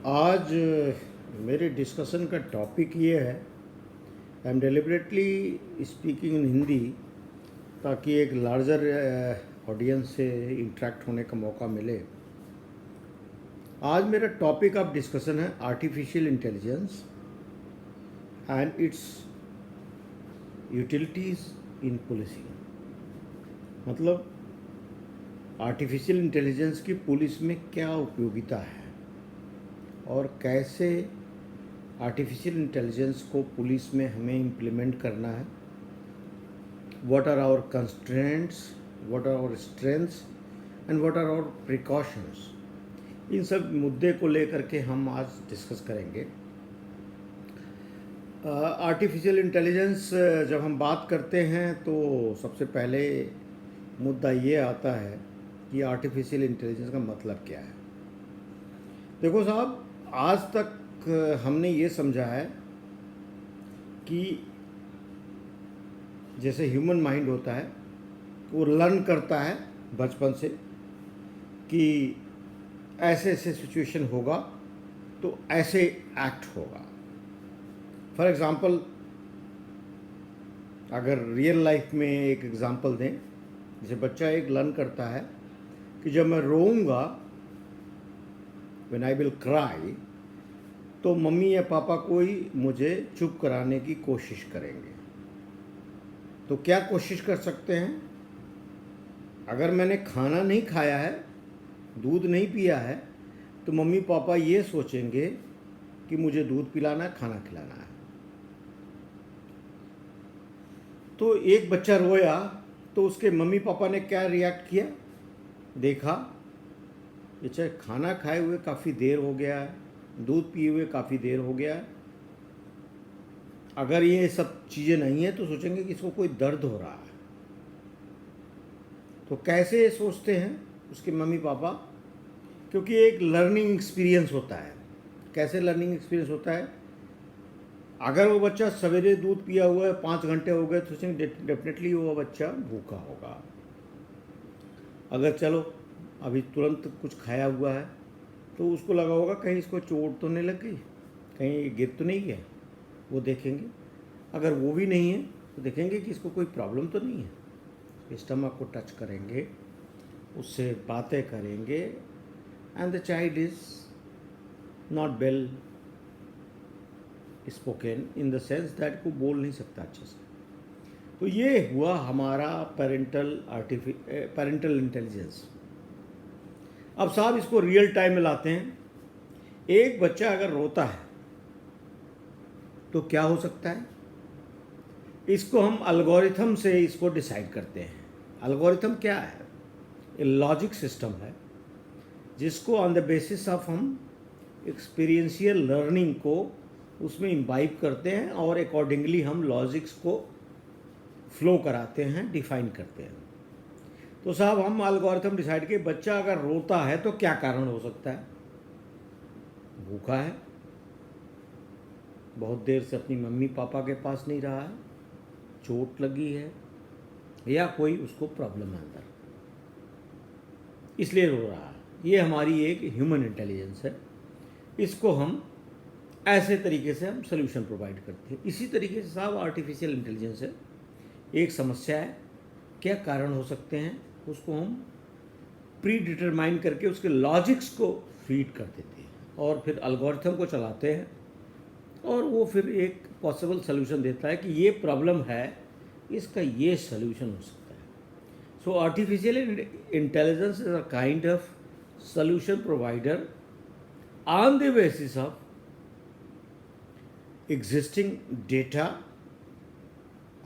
आज मेरे डिस्कशन का टॉपिक ये है। I am deliberately speaking in Hindi ताकि एक लार्जर ऑडियंस से इंटरेक्ट होने का मौका मिले। आज मेरा टॉपिक ऑफ डिस्कशन है artificial intelligence and it's utilities in policing. मतलब आर्टिफिशियल इंटेलिजेंस की पुलिस में क्या उपयोगिता है और कैसे आर्टिफिशियल इंटेलिजेंस को पुलिस में हमें इम्प्लीमेंट करना है। What are our constraints, what are our strengths and what are our precautions. इन सब मुद्दे को लेकर के हम आज डिस्कस करेंगे। आर्टिफिशियल इंटेलिजेंस जब हम बात करते हैं तो सबसे पहले मुद्दा ये आता है कि आर्टिफिशियल इंटेलिजेंस का मतलब क्या है। देखो साहब, आज तक हमने ये समझा है कि जैसे ह्यूमन माइंड होता है वो लर्न करता है बचपन से कि ऐसे ऐसे सिचुएशन होगा तो ऐसे एक्ट होगा। फॉर एग्ज़ाम्पल, अगर रियल लाइफ में एक एग्ज़ाम्पल दें, जैसे बच्चा एक लर्न करता है कि जब मैं रोऊंगा, व्हेन आई विल क्राई, तो मम्मी या पापा कोई मुझे चुप कराने की कोशिश करेंगे। तो क्या कोशिश कर सकते हैं? अगर मैंने खाना नहीं खाया है, दूध नहीं पिया है, तो मम्मी पापा ये सोचेंगे कि मुझे दूध पिलाना है, खाना खिलाना है। तो एक बच्चा रोया तो उसके मम्मी पापा ने क्या रिएक्ट किया? देखा, अच्छा खाना खाए हुए काफ़ी देर हो गया है, दूध पिए हुए काफ़ी देर हो गया है। अगर ये सब चीज़ें नहीं है तो सोचेंगे कि इसको कोई दर्द हो रहा है। तो कैसे सोचते हैं उसके मम्मी पापा? क्योंकि एक लर्निंग एक्सपीरियंस होता है। कैसे लर्निंग एक्सपीरियंस होता है? अगर वो बच्चा सवेरे दूध पिया हुआ है, 5 घंटे हो गए, तो सोचेंगे डेफिनेटली वो बच्चा भूखा होगा। अगर चलो अभी तुरंत कुछ खाया हुआ है तो उसको लगा होगा कहीं इसको चोट तो नहीं लग गई, कहीं गिर तो नहीं गया, वो देखेंगे। अगर वो भी नहीं है तो देखेंगे कि इसको कोई प्रॉब्लम तो नहीं है। स्टमक को टच करेंगे, उससे बातें करेंगे, and the child is not well spoken in the sense that को बोल नहीं सकता अच्छे से। तो ये हुआ हमारा पेरेंटल इंटेलिजेंस। अब साहब इसको रियल टाइम में लाते हैं। एक बच्चा अगर रोता है तो क्या हो सकता है? इसको हम अलगोरिथम से इसको डिसाइड करते हैं। अलगोरिथम क्या है? ये लॉजिक सिस्टम है जिसको ऑन द बेसिस ऑफ हम एक्सपीरियंशियल लर्निंग को उसमें इम्बाइब करते हैं और अकॉर्डिंगली हम लॉजिक्स को फ्लो कराते हैं, डिफाइन करते हैं। तो साहब हम एल्गोरिथम डिसाइड किए, बच्चा अगर रोता है तो क्या कारण हो सकता है? भूखा है, बहुत देर से अपनी मम्मी पापा के पास नहीं रहा है, चोट लगी है, या कोई उसको प्रॉब्लम है अंदर, इसलिए रो रहा है। ये हमारी एक ह्यूमन इंटेलिजेंस है। इसको हम ऐसे तरीके से हम सोल्यूशन प्रोवाइड करते हैं। इसी तरीके से साहब आर्टिफिशियल इंटेलिजेंस है। एक समस्या है, क्या कारण हो सकते हैं, उसको हम प्री डिटरमाइन करके उसके लॉजिक्स को फीड कर देते हैं और फिर एल्गोरिथम को चलाते हैं और वो फिर एक पॉसिबल सोल्यूशन देता है कि ये प्रॉब्लम है, इसका ये सोल्यूशन हो सकता है। So artificial intelligence is a kind of solution provider on the basis of existing data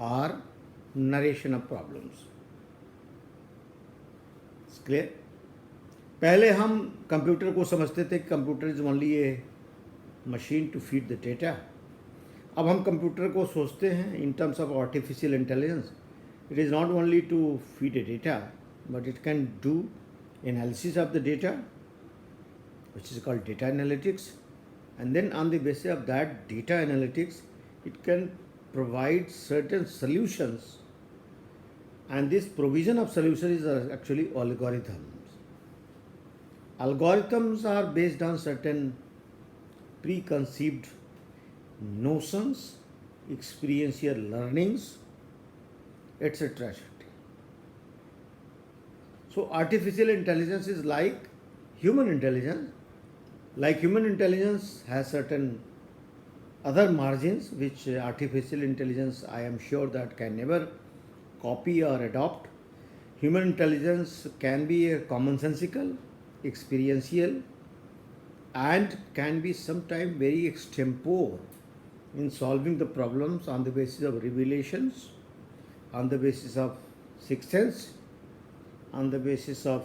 or narration of problems. It's clear? पहले हम कंप्यूटर को समझते थे कि computer is only a machine to feed the data. अब हम computer को सोचते हैं in terms of artificial intelligence. It is not only to feed a data but it can do analysis of the data which is called data analytics. And then on the basis of that data analytics, it can provide certain solutions. And this provision of solutions is actually algorithms. Algorithms are based on certain preconceived notions, experiential learnings, etc. So artificial intelligence is like human intelligence. Like human intelligence has certain other margins which artificial intelligence, I am sure, that can never copy or adopt. Human intelligence can be a commonsensical, experiential, and can be sometimes very extempore in solving the problems on the basis of revelations, on the basis of sixth sense, on the basis of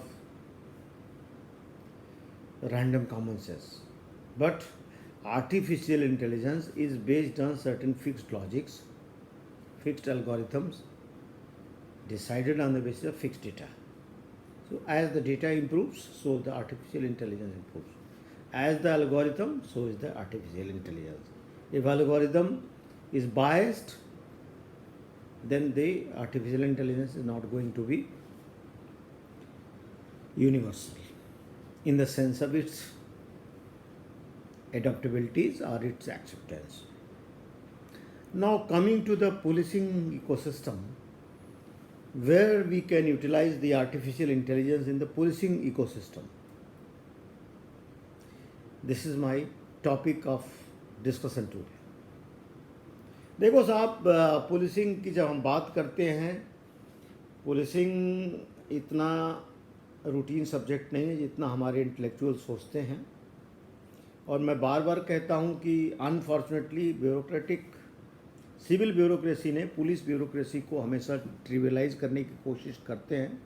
random common sense. But artificial intelligence is based on certain fixed logics, fixed algorithms, decided on the basis of fixed data. So as the data improves, so the artificial intelligence improves. As the algorithm, so is the artificial intelligence. If algorithm is biased, then the artificial intelligence is not going to be universal in the sense of its adaptabilities or its acceptance. Now coming to the policing ecosystem, where we can utilize the artificial intelligence in the policing ecosystem. This is my topic of discussion today. देखो साहब, policing की जब हम बात करते हैं, policing इतना routine subject नहीं है जितना हमारे इंटेलेक्चुअल सोचते हैं, और मैं बार बार कहता हूं कि अनफॉर्चुनेटली ब्यूरोक्रेटिक सिविल ब्यूरोक्रेसी ने पुलिस ब्यूरोक्रेसी को हमेशा ट्रिवियलाइज करने की कोशिश करते हैं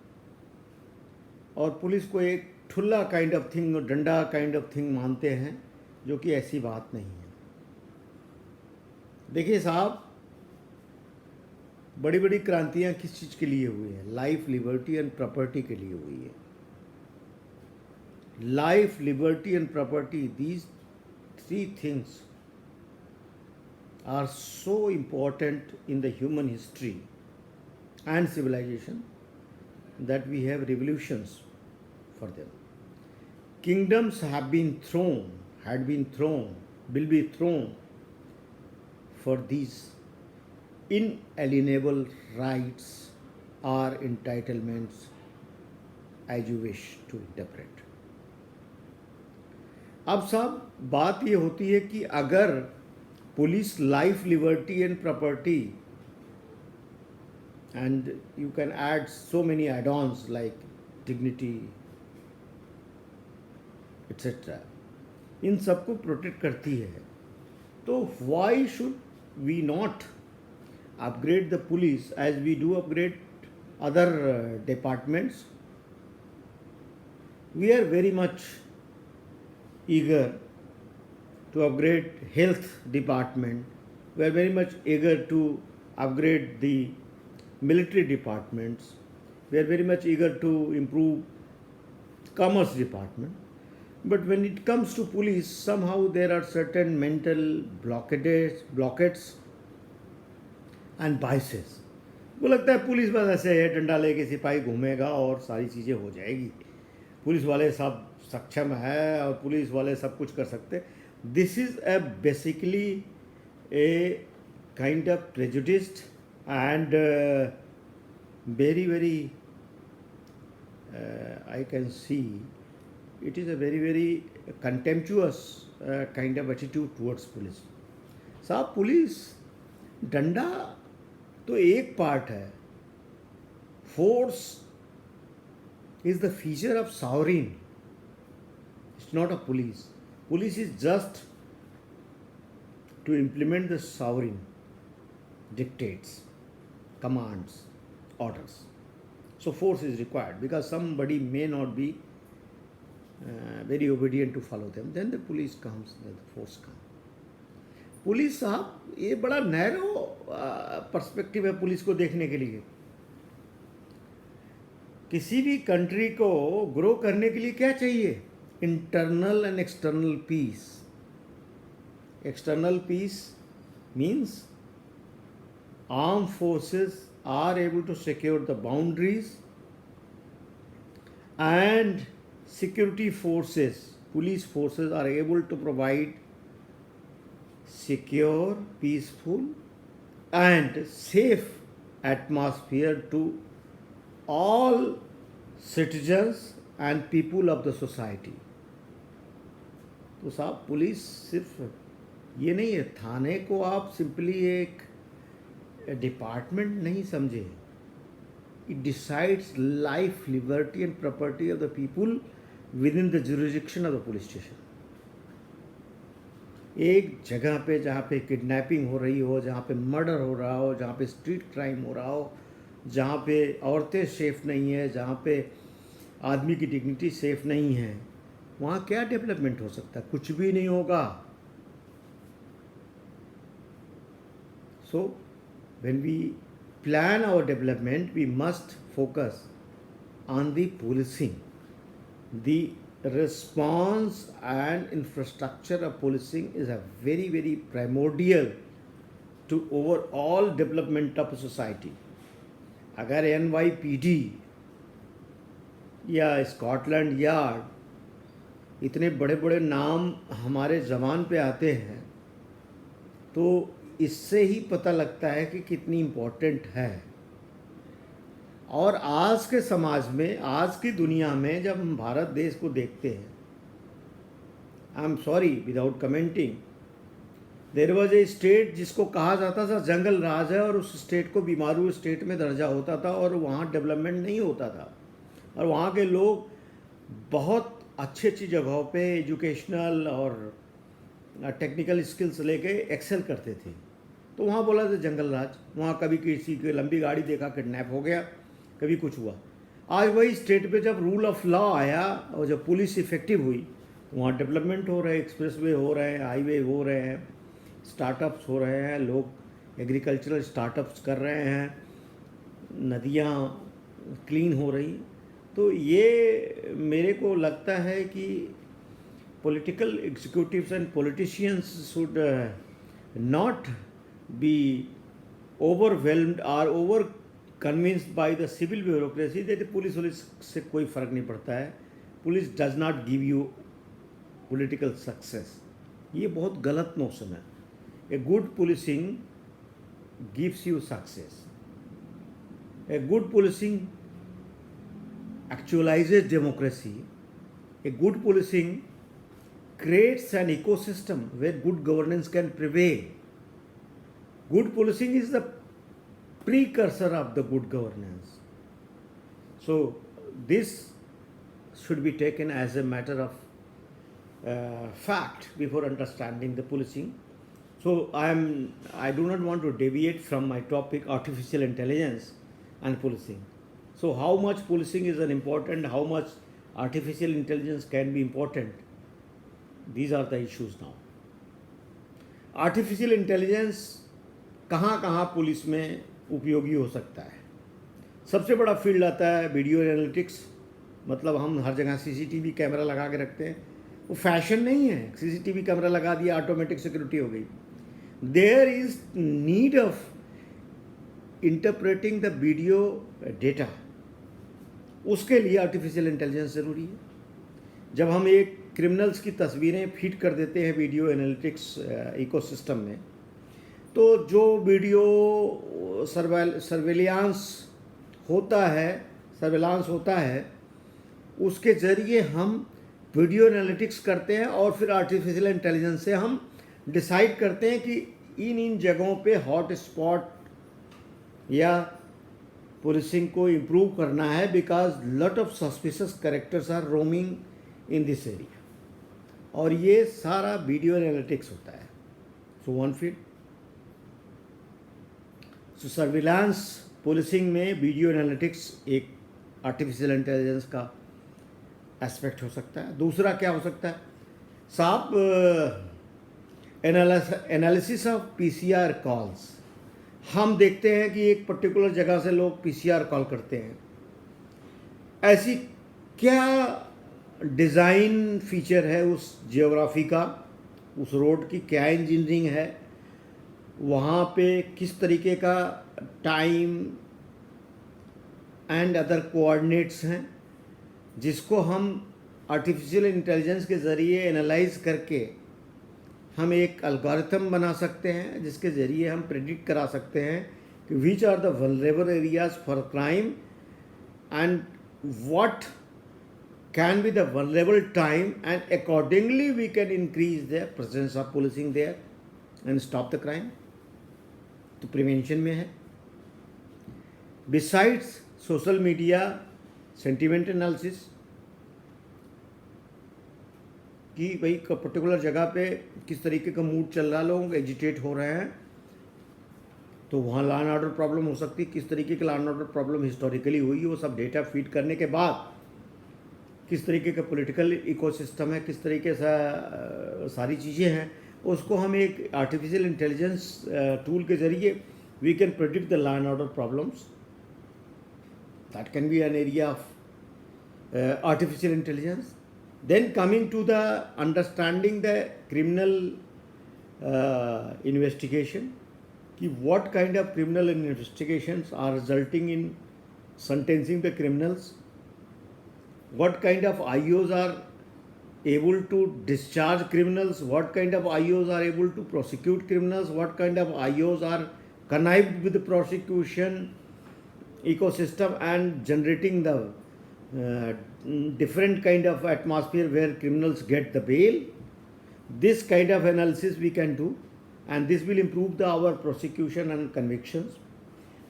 और पुलिस को एक ठुल्ला काइंड ऑफ थिंग, डंडा काइंड ऑफ थिंग मानते हैं, जो कि ऐसी बात नहीं है। देखिए साहब, बड़ी बड़ी क्रांतियां किस चीज़ के लिए हुई है? लाइफ, लिबर्टी एंड प्रॉपर्टी के लिए हुई है। Life, liberty and property, these three things are so important in the human history and civilization that we have revolutions for them. Kingdoms have been thrown, had been thrown, will be thrown for these inalienable rights or entitlements as you wish to interpret. अब साहब बात ये होती है कि अगर police, life, liberty and property, and you can add so many add-ons like dignity, etc. इन सबको protect करती है, तो why should we not upgrade the police as we do upgrade other departments? We are very much eager to upgrade health department. We are very much eager to upgrade the military departments. We are very much eager to improve commerce department. But when it comes to police, somehow there are certain mental blockades and biases. वो लगता है police बस ऐसे है, डंडा लेके सिपाही घूमेगा और सारी चीज़ें हो जाएगी, पुलिस वाले सब सक्षम है और पुलिस वाले सब कुछ कर सकते। This is a basically a kind of prejudiced and very I can see it is a very contemptuous kind of attitude towards police. साहब पुलिस डंडा तो एक पार्ट है, force is the feature of sovereign. It's not a police. Police is just to implement the sovereign dictates, commands, orders. So force is required because somebody may not be very obedient to follow them. Then the police comes, then the force comes. Police साहब ये बड़ा narrow perspective है police को देखने के लिए। किसी भी कंट्री को ग्रो करने के लिए क्या चाहिए? Internal and external peace. External peace means armed forces are able to secure the boundaries and security forces, police forces are able to provide secure, peaceful, and safe atmosphere to all citizens and people of the society. तो साहब police सिर्फ ये नहीं है, थाने को आप simply एक department नहीं समझे. It decides life, liberty and property of the people with in the jurisdiction of the police station. एक जगह पे जहाँ पे किडनैपिंग हो रही हो, जहाँ पे मर्डर हो रहा हो, जहाँ पे स्ट्रीट क्राइम हो रहा हो, जहाँ पे औरतें सेफ नहीं है, जहाँ पे आदमी की डिग्निटी सेफ नहीं है, वहाँ क्या डेवलपमेंट हो सकता है? कुछ भी नहीं होगा. So when we plan our development we must focus on the policing. The response and infrastructure of policing is a very, very primordial to overall development of a society. अगर NYPD या Scotland yard इतने बड़े बड़े नाम हमारे ज़बान पे आते हैं तो इससे ही पता लगता है कि कितनी इम्पोर्टेंट है. और आज के समाज में, आज की दुनिया में जब हम भारत देश को देखते हैं, I am sorry without commenting, there was a state जिसको कहा जाता था जंगल राज है, और उस स्टेट को बीमारू स्टेट में दर्जा होता था और वहाँ डेवलपमेंट नहीं होता था, और वहाँ के लोग बहुत अच्छी अच्छी जगहों पे एजुकेशनल और टेक्निकल स्किल्स लेके एक्सेल करते थे. तो वहाँ बोला था जंगल राज. वहाँ कभी किसी की लंबी गाड़ी देखा किडनैप हो गया, कभी कुछ हुआ. आज वही स्टेट पे जब रूल ऑफ लॉ आया और जब पुलिस इफेक्टिव हुई तो वहाँ डेवलपमेंट हो रहे हैं, एक्सप्रेसवे हो रहे हैं, हाईवे हो रहे हैं, स्टार्टअप्स हो रहे हैं, लोग एग्रीकल्चरल स्टार्टअप्स कर रहे हैं, नदियाँ क्लीन हो रही. तो ये मेरे को लगता है कि political executives and politicians should not be overwhelmed और over convinced by the civil bureaucracy that police से कोई फ़र्क नहीं पड़ता है. Police does not give you political success. ये बहुत गलत नोशन है. A good policing gives you success. A good policing actualizes democracy. A good policing creates an ecosystem where good governance can prevail. Good policing is the precursor of the good governance. So this should be taken as a matter of fact before understanding the policing. So I do not want to deviate from my topic, artificial intelligence and policing. So how much policing is an important, how much artificial intelligence can be important? These are the issues now. Artificial intelligence कहाँ कहाँ police में उपयोगी हो सकता है? सबसे बड़ा field आता है वीडियो एनालिटिक्स. मतलब हम हर जगह सीसीटीवी कैमरा लगा के रखते हैं. वो फैशन नहीं है, सीसीटीवी कैमरा लगा दिया ऑटोमेटिक सिक्योरिटी हो गई. There is need of interpreting the video data. उसके लिए आर्टिफिशियल इंटेलिजेंस ज़रूरी है. जब हम एक क्रिमिनल्स की तस्वीरें फीड कर देते हैं वीडियो एनालिटिक्स इकोसिस्टम में, तो जो वीडियो सर्वेलांस होता है उसके ज़रिए हम वीडियो एनालिटिक्स करते हैं और फिर आर्टिफिशियल इंटेलिजेंस से हम डिसाइड करते हैं कि इन जगहों पे हॉट स्पॉट या पुलिसिंग को इम्प्रूव करना है, because lot of suspicious characters are roaming in this area. और ये सारा वीडियो एनालिटिक्स होता है. So one field. So surveillance policing में वीडियो एनालिटिक्स एक आर्टिफिशियल इंटेलिजेंस का एस्पेक्ट हो सकता है. दूसरा क्या हो सकता है साहब? Analysis of PCR calls. हम देखते हैं कि एक पर्टिकुलर जगह से लोग पीसीआर कॉल करते हैं. ऐसी क्या डिज़ाइन फीचर है उस जियोग्राफी का, उस रोड की क्या इंजीनियरिंग है, वहाँ पे किस तरीके का टाइम एंड अदर कोऑर्डिनेट्स हैं, जिसको हम आर्टिफिशियल इंटेलिजेंस के ज़रिए एनालाइज करके हम एक algorithm बना सकते हैं जिसके ज़रिए हम प्रेडिक्ट करा सकते हैं कि which are the vulnerable areas for crime and what can be the vulnerable time, and accordingly we can increase the presence of policing there and stop the crime. तो प्रिवेंशन में है. Besides social media sentiment analysis कि भाई particular जगह पे किस तरीके का मूड चल रहा है, लोग एजिटेट हो रहे हैं, तो वहाँ लॉ एंड ऑर्डर प्रॉब्लम हो सकती है. किस तरीके की law and order problem historically हुई, वो सब डेटा फीड करने के बाद किस तरीके का पॉलिटिकल इकोसिस्टम है, किस तरीके से सारी चीज़ें हैं, उसको हम एक आर्टिफिशियल इंटेलिजेंस टूल के ज़रिए we can predict the law and order problems. That can be an area of artificial intelligence. Then coming to the understanding the criminal investigation, कि what kind of criminal investigations are resulting in sentencing the criminals, what kind of IOs are able to discharge criminals, what kind of IOs are able to prosecute criminals, what kind of IOs are connived with the prosecution ecosystem and generating the different kind of atmosphere where criminals get the bail. This kind of analysis we can do, and this will improve our prosecution and convictions,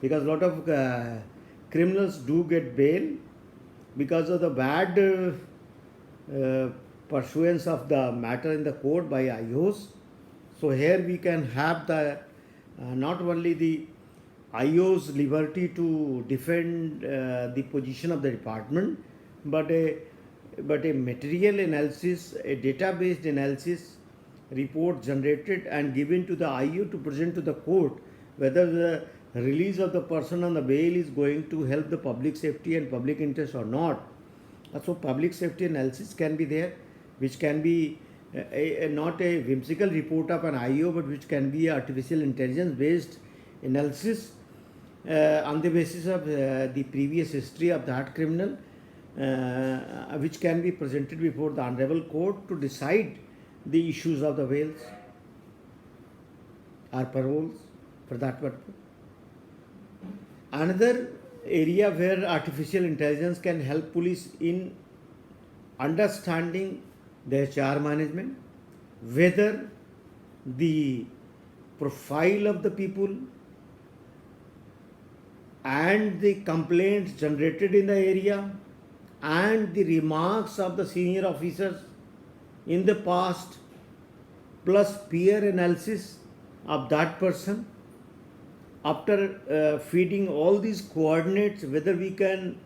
because a lot of criminals do get bail because of the bad pursuance of the matter in the court by IOs. So here we can have the not only the IO's liberty to defend the position of the department, but a material analysis, a data-based analysis report generated and given to the IO to present to the court whether the release of the person on the bail is going to help the public safety and public interest or not. So public safety analysis can be there, which can be not a whimsical report of an IO, but which can be artificial intelligence-based analysis on the basis of the previous history of that criminal, which can be presented before the honorable court to decide the issues of the bails or paroles for that purpose. Another area where artificial intelligence can help police in understanding the HR management, whether the profile of the people and the complaints generated in the area and the remarks of the senior officers in the past plus peer analysis of that person, after feeding all these coordinates, whether we can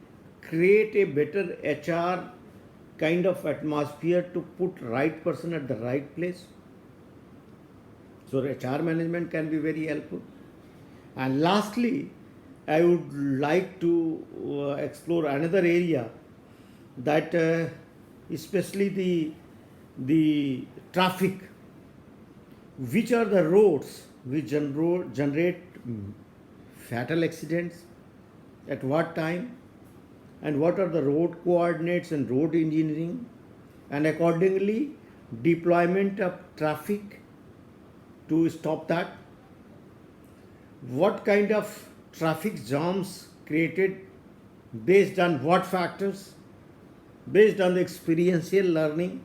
create a better HR kind of atmosphere to put right person at the right place. So HR management can be very helpful. And lastly, I would like to explore another area, that especially the traffic. Which are the roads which generate fatal accidents, at what time, and what are the road coordinates and road engineering, and accordingly deployment of traffic to stop that. What kind of traffic jams created, based on what factors, based on the experiential learning,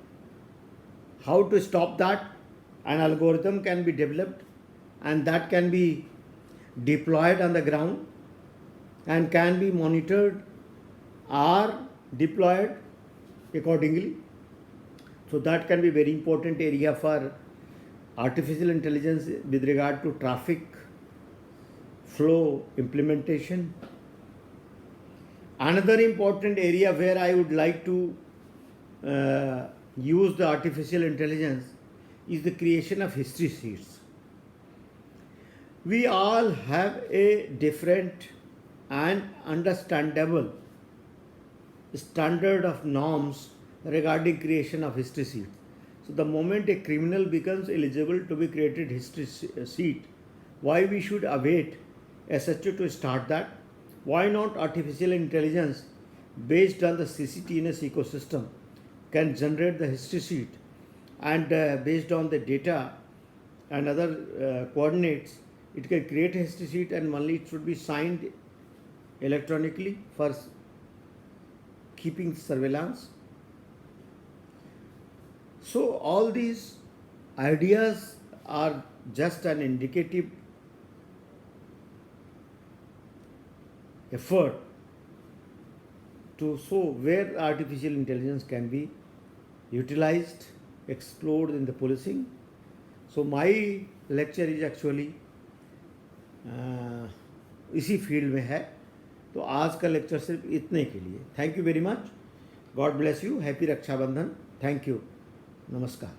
how to stop that. An algorithm can be developed and that can be deployed on the ground and can be monitored or deployed accordingly. So that can be very important area for artificial intelligence with regard to traffic flow implementation. Another important area where I would like to use the artificial intelligence is the creation of history sheets. We all have a different and understandable standard of norms regarding creation of history sheets. So the moment a criminal becomes eligible to be created history sheet, why we should await SHO to start that? Why not artificial intelligence based on the CCTNS ecosystem can generate the history sheet, and based on the data and other coordinates, it can create a history sheet, and only it should be signed electronically for keeping surveillance. So all these ideas are just an indicative effort to show where artificial intelligence can be utilized, explored in the policing. So my lecture is actually इसी field में है. तो आज का lecture सिर्फ इतने के लिए. Thank you very much. God bless you. Happy Rakshabandhan. Thank you. नमस्कार.